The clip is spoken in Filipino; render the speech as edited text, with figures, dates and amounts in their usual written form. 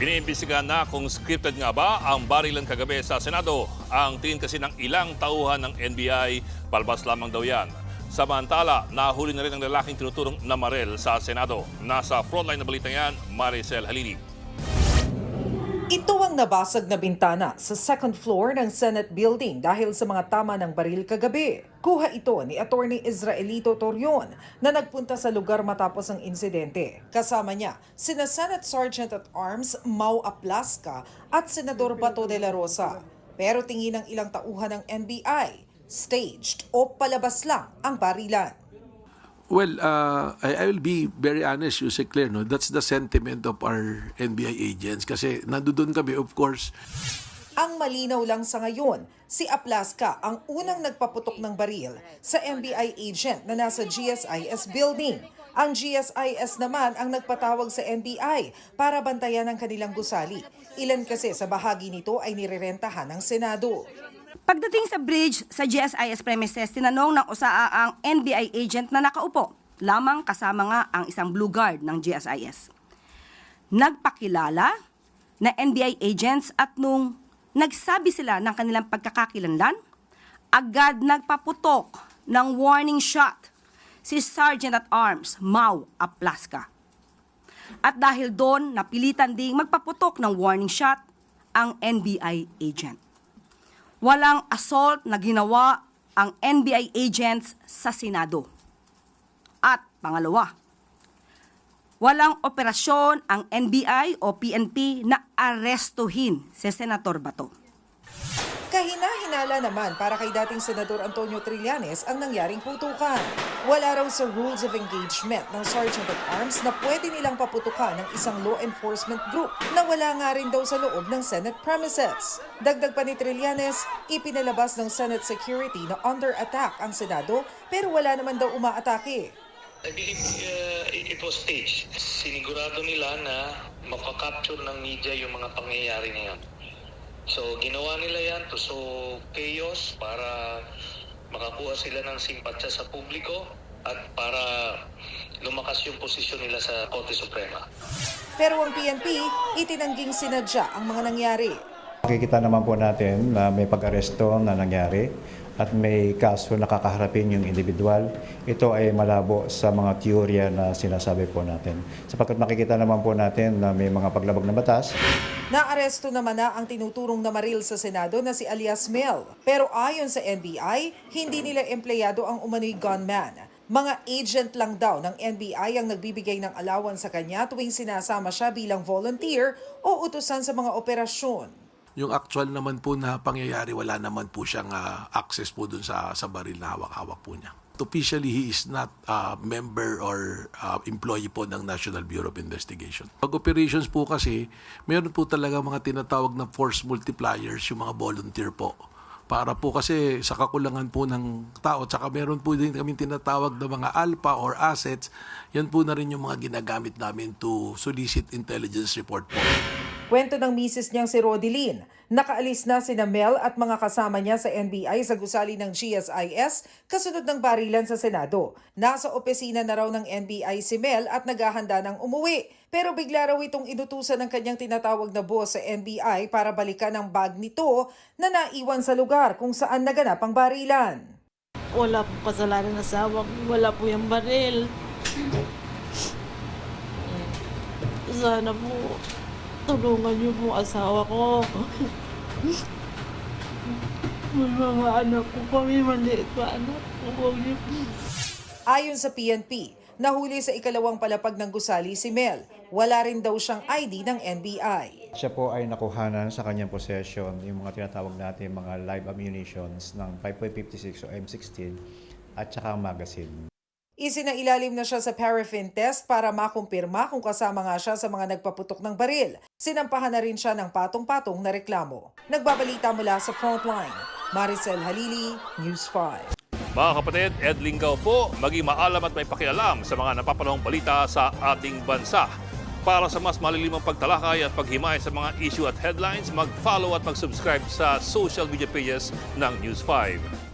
Iniimbestigahan na kung scripted nga ba ang barilan kagabi sa Senado. Ang tingin kasi ng ilang tauhan ng NBI, palabas lamang daw yan. Samantala, nahuli na rin ang lalaking tinuturong na Marel sa Senado. Nasa frontline na balita yan, Maricel Halili. Ito ang nabasag na bintana sa second floor ng Senate building dahil sa mga tama ng baril kagabi. Kuha ito ni Attorney Israelito Torion na nagpunta sa lugar matapos ang insidente. Kasama niya sina Senate Sergeant at Arms Mau Aplaska at Senador Bato de la Rosa. Pero tingin ng ilang tauhan ng NBI, staged o palabas lang ang barilan. Well, I will be very honest, Yusek Claire, no? That's the sentiment of our NBI agents kasi nandoon kami, of course. Ang malinaw lang sa ngayon, si Aplaska ang unang nagpaputok ng baril sa NBI agent na nasa GSIS building. Ang GSIS naman ang nagpatawag sa NBI para bantayan ang kanilang gusali. Ilan kasi sa bahagi nito ay nirerentahan ng Senado. Pagdating sa bridge sa GSIS premises, tinanong ng usaa ang NBI agent na nakaupo, lamang kasama nga ang isang blue guard ng GSIS. Nagpakilala na NBI agents at nung nagsabi sila ng kanilang pagkakakilanlan, agad nagpaputok ng warning shot si Sergeant at Arms Mau Aplaska. At dahil doon, napilitan ding magpaputok ng warning shot ang NBI agent. Walang assault na ginawa ang NBI agents sa Senado. At pangalawa, walang operasyon ang NBI o PNP na arestuhin si Senator Bato. Kahina-hinala naman para kay dating Senador Antonio Trillanes ang nangyaring putukan. Wala raw sa rules of engagement ng Sergeant at Arms na pwede nilang paputukan ng isang law enforcement group na wala nga rin daw sa loob ng Senate premises. Dagdag pa ni Trillanes, ipinalabas ng Senate security na under attack ang Senado pero wala naman daw umaatake. I believe it was staged. Sinigurado nila na makakapture ng media yung mga pangyayari na yan. So, ginawa nila yan to sow chaos para makakuha sila ng simpatya sa publiko at para lumakas yung posisyon nila sa Korte Suprema. Pero ang PNP, itinangging sinadya ang mga nangyari. Makikita naman po natin na may pag-aresto na nangyari at may kaso na kakaharapin yung individual. Ito ay malabo sa mga teorya na sinasabi po natin. Sapagkat makikita naman po natin na may mga paglabag ng batas. Naaresto naman na ang tinuturong na Maril sa Senado na si alias Mel. Pero ayon sa NBI, hindi nila empleyado ang umano'y gunman. Mga agent lang daw ng NBI ang nagbibigay ng alawan sa kanya tuwing sinasama siya bilang volunteer o utusan sa mga operasyon. Yung actual naman po na pangyayari, wala naman po siyang access po dun sa baril na hawak-hawak po niya. Officially, he is not a member or employee po ng National Bureau of Investigation. Pag operations po kasi, meron po talaga mga tinatawag na force multipliers, yung mga volunteer po. Para po kasi sa kakulangan po ng tao, tsaka meron po din kami tinatawag na mga alpha or assets, yan po na rin yung mga ginagamit namin to solicit intelligence report po. Kwento ng misis niyang si Rodilyn, nakaalis na sina Mel at mga kasama niya sa NBI sa gusali ng GSIS kasunod ng barilan sa Senado. Nasa opisina na raw ng NBI si Mel at naghahanda ng umuwi. Pero bigla raw itong inutusan ng kanyang tinatawag na boss sa NBI para balikan ang bag nito na naiwan sa lugar kung saan naganap ang barilan. Wala po kasalanan ng asawa ko. Wala po yung baril. Sana po tulungan niyo po asawa ko. May mga anak ko kami, maliit pa anak ko. Huwag niyo po. Ayon sa PNP, nahuli sa ikalawang palapag ng gusali si Mel. Wala rin daw siyang ID ng NBI. Siya po ay nakuhanan sa kanyang possession yung mga tinatawag natin mga live ammunitions ng 5.56 o M16 at saka ang magazine. Isinailalim na siya sa paraffin test para makumpirma kung kasama nga siya sa mga nagpaputok ng baril. Sinampahan na rin siya ng patong-patong na reklamo. Nagbabalita mula sa Frontline, Maricel Halili, News 5. Mga kapatid, Ed Lingaw po, maging maalam at may pakialam sa mga napapanahong balita sa ating bansa. Para sa mas malilimang pagtalakay at paghimay sa mga issue at headlines, mag-follow at mag-subscribe sa social media pages ng News 5.